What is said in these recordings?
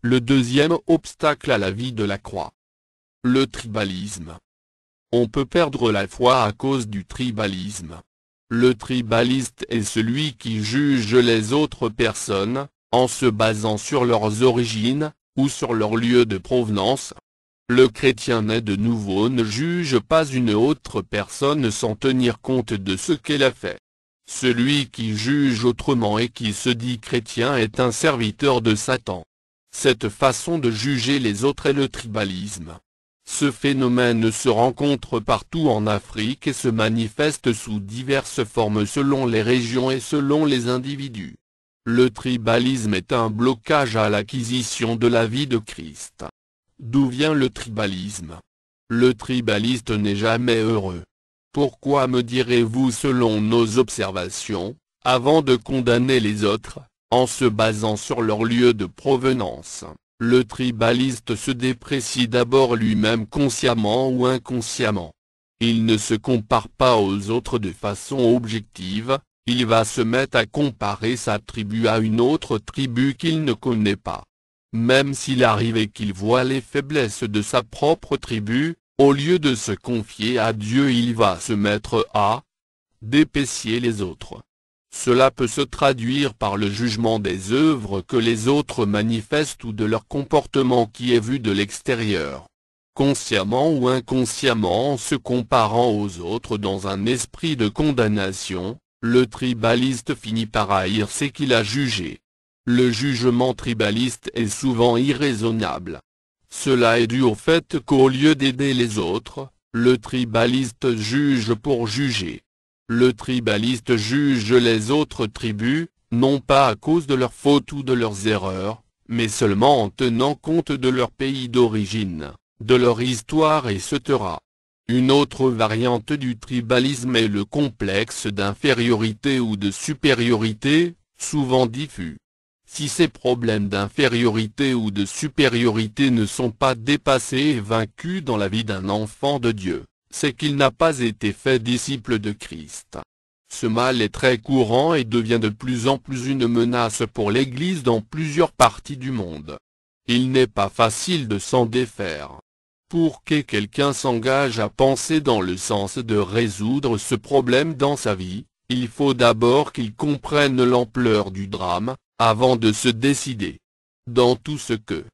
Le deuxième obstacle à la vie de la croix. Le tribalisme. On peut perdre la foi à cause du tribalisme. Le tribaliste est celui qui juge les autres personnes, en se basant sur leurs origines, ou sur leur lieu de provenance. Le chrétien né de nouveau ne juge pas une autre personne sans tenir compte de ce qu'elle a fait. Celui qui juge autrement et qui se dit chrétien est un serviteur de Satan. Cette façon de juger les autres est le tribalisme. Ce phénomène se rencontre partout en Afrique et se manifeste sous diverses formes selon les régions et selon les individus. Le tribalisme est un blocage à l'acquisition de la vie de Christ. D'où vient le tribalisme? Le tribaliste n'est jamais heureux. Pourquoi me direz-vous selon nos observations, avant de condamner les autres, en se basant sur leur lieu de provenance? Le tribaliste se déprécie d'abord lui-même consciemment ou inconsciemment. Il ne se compare pas aux autres de façon objective, il va se mettre à comparer sa tribu à une autre tribu qu'il ne connaît pas. Même s'il arrive et qu'il voit les faiblesses de sa propre tribu, au lieu de se confier à Dieu il va se mettre à déprécier les autres. Cela peut se traduire par le jugement des œuvres que les autres manifestent ou de leur comportement qui est vu de l'extérieur. Consciemment ou inconsciemment en se comparant aux autres dans un esprit de condamnation, le tribaliste finit par haïr ce qu'il a jugé. Le jugement tribaliste est souvent irraisonnable. Cela est dû au fait qu'au lieu d'aider les autres, le tribaliste juge pour juger. Le tribaliste juge les autres tribus, non pas à cause de leurs fautes ou de leurs erreurs, mais seulement en tenant compte de leur pays d'origine, de leur histoire etc. Une autre variante du tribalisme est le complexe d'infériorité ou de supériorité, souvent diffus. Si ces problèmes d'infériorité ou de supériorité ne sont pas dépassés et vaincus dans la vie d'un enfant de Dieu, c'est qu'il n'a pas été fait disciple de Christ. Ce mal est très courant et devient de plus en plus une menace pour l'Église dans plusieurs parties du monde. Il n'est pas facile de s'en défaire. Pour que quelqu'un s'engage à penser dans le sens de résoudre ce problème dans sa vie, il faut d'abord qu'il comprenne l'ampleur du drame, avant de se décider. Dans tout ce que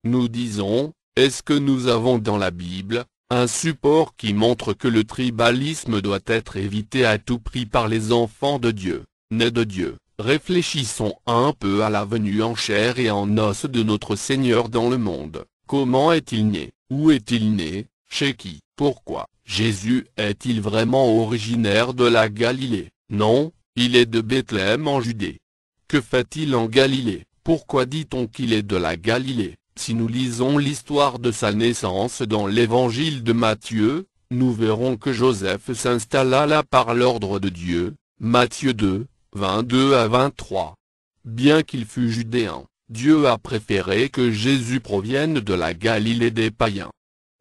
nous disons, est-ce que nous avons dans la Bible un support qui montre que le tribalisme doit être évité à tout prix par les enfants de Dieu, nés de Dieu? Réfléchissons un peu à la venue en chair et en os de notre Seigneur dans le monde. Comment est-il né? Où est-il né? Chez qui? Pourquoi? Jésus est-il vraiment originaire de la Galilée? Non, il est de Bethléem en Judée. Que fait-il en Galilée? Pourquoi dit-on qu'il est de la Galilée? Si nous lisons l'histoire de sa naissance dans l'évangile de Matthieu, nous verrons que Joseph s'installa là par l'ordre de Dieu, Matthieu 2, 22 à 23. Bien qu'il fût judéen, Dieu a préféré que Jésus provienne de la Galilée des païens.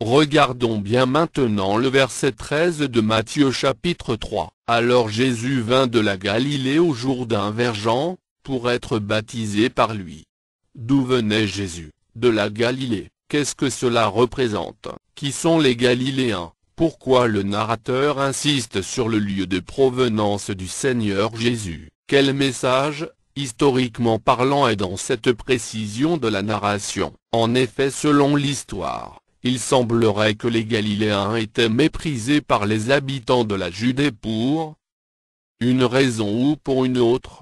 Regardons bien maintenant le verset 13 de Matthieu chapitre 3. Alors Jésus vint de la Galilée au Jourdain vers Jean, pour être baptisé par lui. D'où venait Jésus? De la Galilée. Qu'est-ce que cela représente? Qui sont les Galiléens? Pourquoi le narrateur insiste sur le lieu de provenance du Seigneur Jésus? Quel message, historiquement parlant, est dans cette précision de la narration? En effet, selon l'histoire, il semblerait que les Galiléens étaient méprisés par les habitants de la Judée pour une raison ou pour une autre.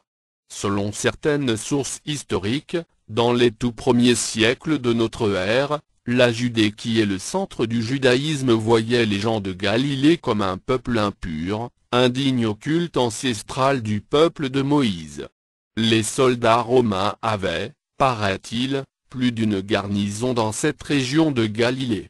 Selon certaines sources historiques, dans les tout premiers siècles de notre ère, la Judée qui est le centre du judaïsme voyait les gens de Galilée comme un peuple impur, indigne au culte ancestral du peuple de Moïse. Les soldats romains avaient, paraît-il, plus d'une garnison dans cette région de Galilée.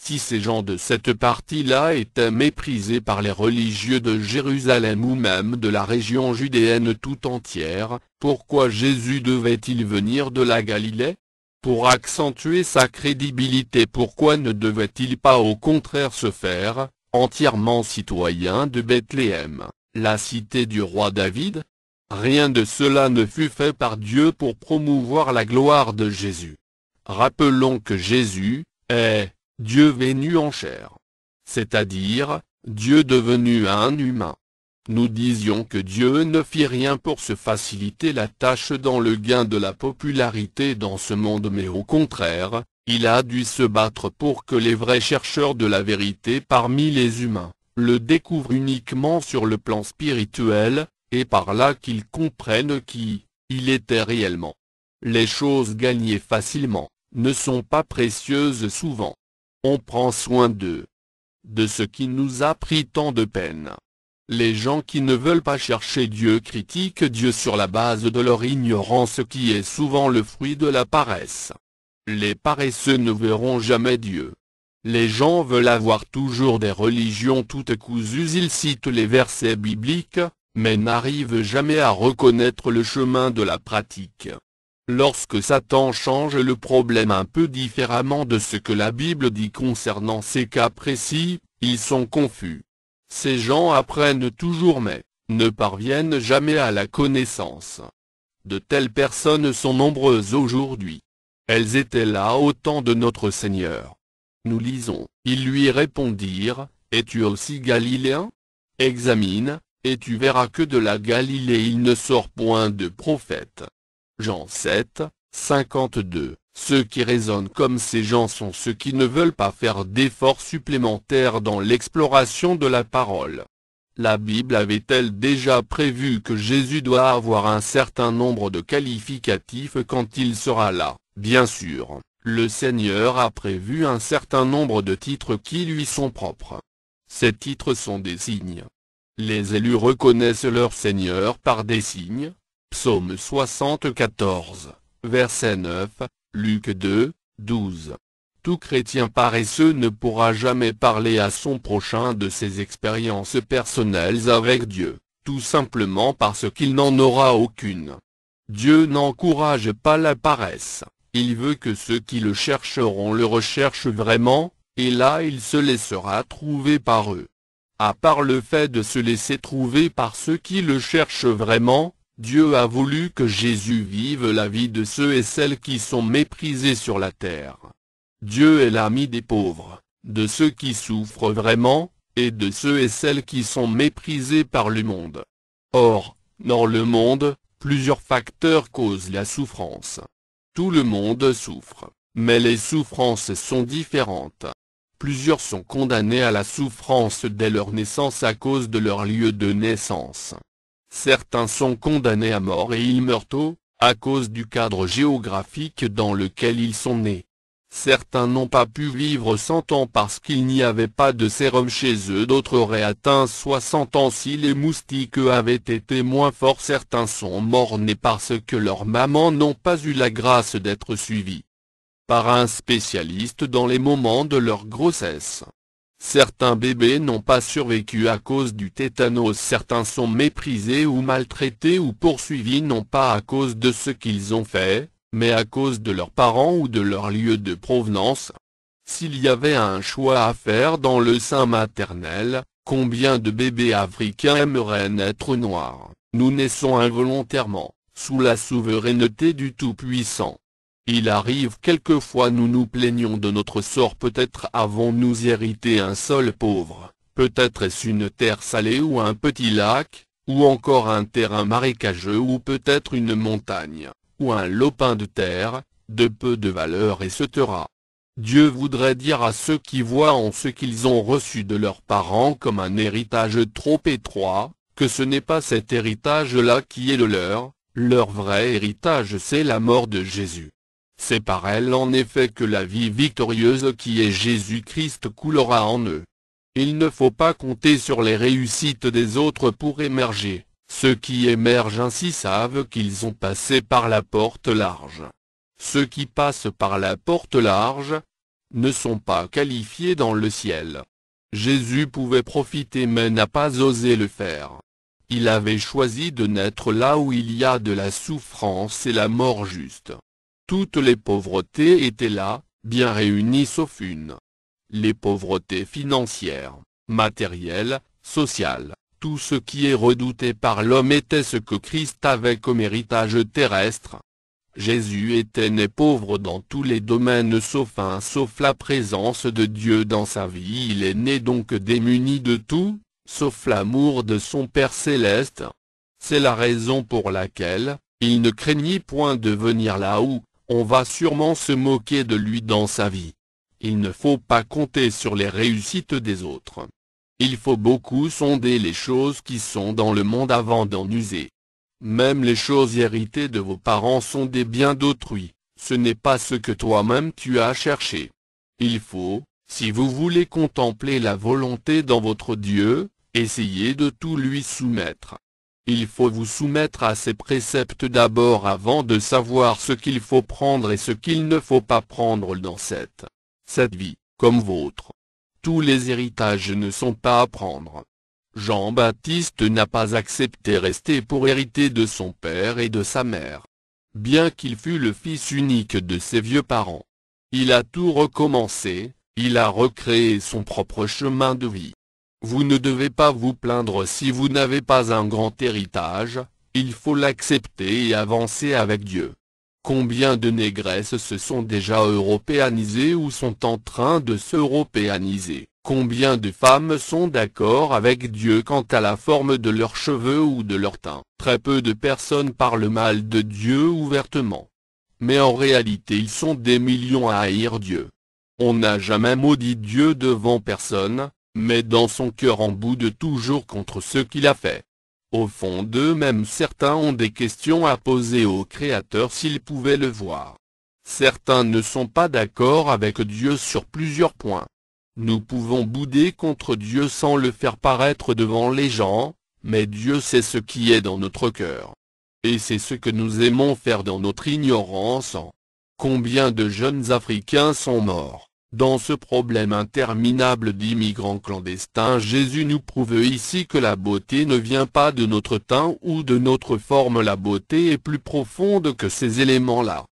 Si ces gens de cette partie-là étaient méprisés par les religieux de Jérusalem ou même de la région judéenne tout entière, pourquoi Jésus devait-il venir de la Galilée? Pour accentuer sa crédibilité, pourquoi ne devait-il pas au contraire se faire entièrement citoyen de Bethléem, la cité du roi David? Rien de cela ne fut fait par Dieu pour promouvoir la gloire de Jésus. Rappelons que Jésus est Dieu venu en chair. C'est-à-dire, Dieu devenu un humain. Nous disions que Dieu ne fit rien pour se faciliter la tâche dans le gain de la popularité dans ce monde, mais au contraire, il a dû se battre pour que les vrais chercheurs de la vérité parmi les humains le découvrent uniquement sur le plan spirituel, et par là qu'ils comprennent qui il était réellement. Les choses gagnées facilement ne sont pas précieuses souvent. On prend soin de ce qui nous a pris tant de peine. Les gens qui ne veulent pas chercher Dieu critiquent Dieu sur la base de leur ignorance, qui est souvent le fruit de la paresse. Les paresseux ne verront jamais Dieu. Les gens veulent avoir toujours des religions toutes cousues, ils citent les versets bibliques, mais n'arrivent jamais à reconnaître le chemin de la pratique. Lorsque Satan change le problème un peu différemment de ce que la Bible dit concernant ces cas précis, ils sont confus. Ces gens apprennent toujours mais ne parviennent jamais à la connaissance. De telles personnes sont nombreuses aujourd'hui. Elles étaient là au temps de notre Seigneur. Nous lisons, ils lui répondirent, es-tu aussi galiléen? Examine, et tu verras que de la Galilée il ne sort point de prophète. Jean 7, 52. Ceux qui raisonnent comme ces gens sont ceux qui ne veulent pas faire d'efforts supplémentaires dans l'exploration de la parole. La Bible avait-elle déjà prévu que Jésus doit avoir un certain nombre de qualificatifs quand il sera là? Bien sûr, le Seigneur a prévu un certain nombre de titres qui lui sont propres. Ces titres sont des signes. Les élus reconnaissent leur Seigneur par des signes. Psaume 74, verset 9, Luc 2, 12. Tout chrétien paresseux ne pourra jamais parler à son prochain de ses expériences personnelles avec Dieu, tout simplement parce qu'il n'en aura aucune. Dieu n'encourage pas la paresse, il veut que ceux qui le chercheront le recherchent vraiment, et là il se laissera trouver par eux. À part le fait de se laisser trouver par ceux qui le cherchent vraiment, Dieu a voulu que Jésus vive la vie de ceux et celles qui sont méprisés sur la terre. Dieu est l'ami des pauvres, de ceux qui souffrent vraiment, et de ceux et celles qui sont méprisés par le monde. Or, dans le monde, plusieurs facteurs causent la souffrance. Tout le monde souffre, mais les souffrances sont différentes. Plusieurs sont condamnés à la souffrance dès leur naissance à cause de leur lieu de naissance. Certains sont condamnés à mort et ils meurent tôt, à cause du cadre géographique dans lequel ils sont nés. Certains n'ont pas pu vivre 100 ans parce qu'il n'y avait pas de sérum chez eux, d'autres auraient atteint 60 ans si les moustiques avaient été moins forts. Certains sont morts-nés parce que leurs mamans n'ont pas eu la grâce d'être suivies par un spécialiste dans les moments de leur grossesse. Certains bébés n'ont pas survécu à cause du tétanos, certains sont méprisés ou maltraités ou poursuivis non pas à cause de ce qu'ils ont fait, mais à cause de leurs parents ou de leur lieu de provenance. S'il y avait un choix à faire dans le sein maternel, combien de bébés africains aimeraient naître noirs? Nous naissons involontairement, sous la souveraineté du Tout-Puissant. Il arrive quelquefois nous nous plaignons de notre sort, peut-être avons-nous hérité un sol pauvre, peut-être est-ce une terre salée ou un petit lac, ou encore un terrain marécageux ou peut-être une montagne, ou un lopin de terre, de peu de valeur et se taira. Dieu voudrait dire à ceux qui voient en ce qu'ils ont reçu de leurs parents comme un héritage trop étroit, que ce n'est pas cet héritage-là qui est le leur vrai héritage c'est la mort de Jésus. C'est par elle en effet que la vie victorieuse qui est Jésus-Christ coulera en eux. Il ne faut pas compter sur les réussites des autres pour émerger, ceux qui émergent ainsi savent qu'ils ont passé par la porte large. Ceux qui passent par la porte large ne sont pas qualifiés dans le ciel. Jésus pouvait profiter mais n'a pas osé le faire. Il avait choisi de naître là où il y a de la souffrance et la mort juste. Toutes les pauvretés étaient là, bien réunies sauf une. Les pauvretés financières, matérielles, sociales, tout ce qui est redouté par l'homme était ce que Christ avait comme héritage terrestre. Jésus était né pauvre dans tous les domaines sauf la présence de Dieu dans sa vie. Il est né donc démuni de tout, sauf l'amour de son Père céleste. C'est la raison pour laquelle il ne craignit point de venir là où on va sûrement se moquer de lui dans sa vie. Il ne faut pas compter sur les réussites des autres. Il faut beaucoup sonder les choses qui sont dans le monde avant d'en user. Même les choses héritées de vos parents sont des biens d'autrui, ce n'est pas ce que toi-même tu as cherché. Il faut, si vous voulez contempler la volonté dans votre Dieu, essayer de tout lui soumettre. Il faut vous soumettre à ses préceptes d'abord avant de savoir ce qu'il faut prendre et ce qu'il ne faut pas prendre dans cette vie, comme vôtre. Tous les héritages ne sont pas à prendre. Jean-Baptiste n'a pas accepté rester pour hériter de son père et de sa mère. Bien qu'il fût le fils unique de ses vieux parents, il a tout recommencé, il a recréé son propre chemin de vie. Vous ne devez pas vous plaindre si vous n'avez pas un grand héritage, il faut l'accepter et avancer avec Dieu. Combien de négresses se sont déjà européanisées ou sont en train de s'européaniser? Combien de femmes sont d'accord avec Dieu quant à la forme de leurs cheveux ou de leur teint? Très peu de personnes parlent mal de Dieu ouvertement. Mais en réalité ils sont des millions à haïr Dieu. On n'a jamais maudit Dieu devant personne, mais dans son cœur on boude toujours contre ce qu'il a fait. Au fond d'eux-mêmes certains ont des questions à poser au Créateur s'ils pouvaient le voir. Certains ne sont pas d'accord avec Dieu sur plusieurs points. Nous pouvons bouder contre Dieu sans le faire paraître devant les gens, mais Dieu sait ce qui est dans notre cœur. Et c'est ce que nous aimons faire dans notre ignorance. Combien de jeunes Africains sont morts dans ce problème interminable d'immigrants clandestins? Jésus nous prouve ici que la beauté ne vient pas de notre teint ou de notre forme. La beauté est plus profonde que ces éléments-là.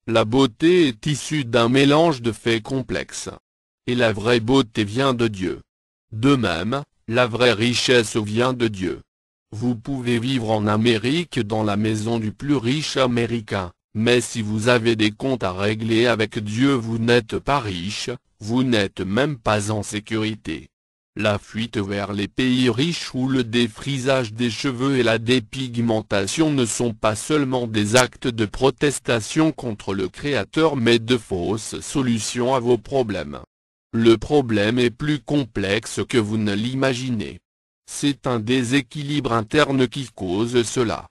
La beauté est issue d'un mélange de faits complexes. Et la vraie beauté vient de Dieu. De même, la vraie richesse vient de Dieu. Vous pouvez vivre en Amérique dans la maison du plus riche américain, mais si vous avez des comptes à régler avec Dieu vous n'êtes pas riche, vous n'êtes même pas en sécurité. La fuite vers les pays riches où le défrisage des cheveux et la dépigmentation ne sont pas seulement des actes de protestation contre le Créateur mais de fausses solutions à vos problèmes. Le problème est plus complexe que vous ne l'imaginez. C'est un déséquilibre interne qui cause cela.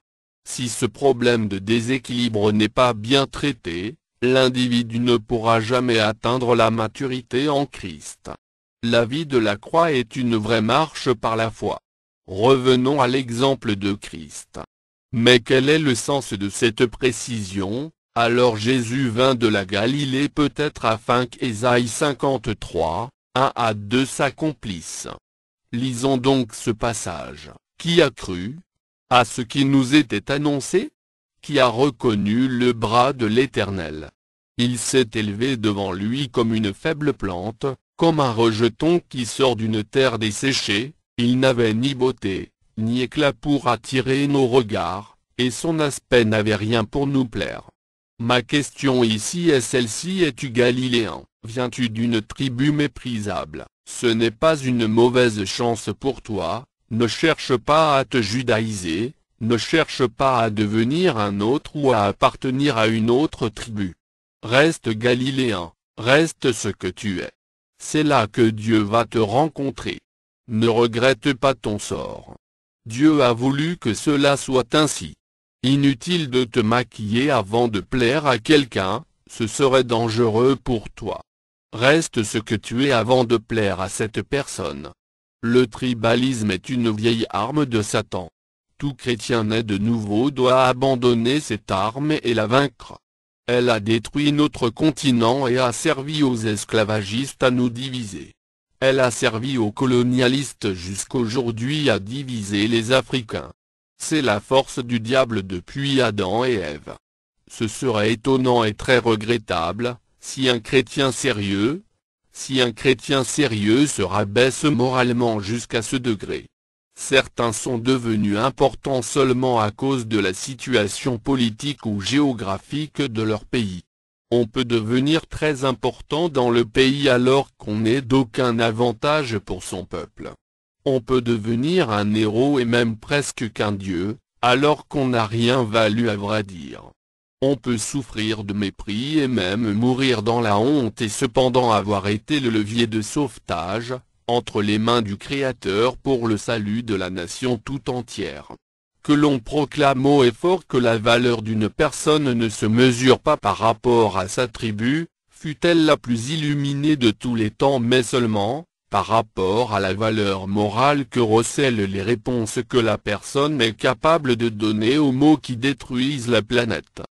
Si ce problème de déséquilibre n'est pas bien traité, l'individu ne pourra jamais atteindre la maturité en Christ. La vie de la croix est une vraie marche par la foi. Revenons à l'exemple de Christ. Mais quel est le sens de cette précision? Alors Jésus vint de la Galilée peut-être afin qu'Ésaïe 53, 1 à 2 s'accomplisse. Lisons donc ce passage. Qui a cru à ce qui nous était annoncé? Qui a reconnu le bras de l'Éternel? Il s'est élevé devant lui comme une faible plante, comme un rejeton qui sort d'une terre desséchée. Il n'avait ni beauté, ni éclat pour attirer nos regards, et son aspect n'avait rien pour nous plaire. Ma question ici est celle-ci: es-tu galiléen? Viens-tu d'une tribu méprisable? Ce n'est pas une mauvaise chance pour toi, ne cherche pas à te judaïser, ne cherche pas à devenir un autre ou à appartenir à une autre tribu. Reste galiléen, reste ce que tu es. C'est là que Dieu va te rencontrer. Ne regrette pas ton sort. Dieu a voulu que cela soit ainsi. Inutile de te maquiller avant de plaire à quelqu'un, ce serait dangereux pour toi. Reste ce que tu es avant de plaire à cette personne. Le tribalisme est une vieille arme de Satan. Tout chrétien né de nouveau doit abandonner cette arme et la vaincre. Elle a détruit notre continent et a servi aux esclavagistes à nous diviser. Elle a servi aux colonialistes jusqu'aujourd'hui à diviser les Africains. C'est la force du diable depuis Adam et Ève. Ce serait étonnant et très regrettable, si un chrétien sérieux se rabaisse moralement jusqu'à ce degré. Certains sont devenus importants seulement à cause de la situation politique ou géographique de leur pays. On peut devenir très important dans le pays alors qu'on n'est d'aucun avantage pour son peuple. On peut devenir un héros et même presque qu'un dieu, alors qu'on n'a rien valu à vrai dire. On peut souffrir de mépris et même mourir dans la honte et cependant avoir été le levier de sauvetage, entre les mains du Créateur pour le salut de la nation tout entière. Que l'on proclame haut et fort que la valeur d'une personne ne se mesure pas par rapport à sa tribu, fût-elle la plus illuminée de tous les temps mais seulement, par rapport à la valeur morale que recèlent les réponses que la personne est capable de donner aux maux qui détruisent la planète.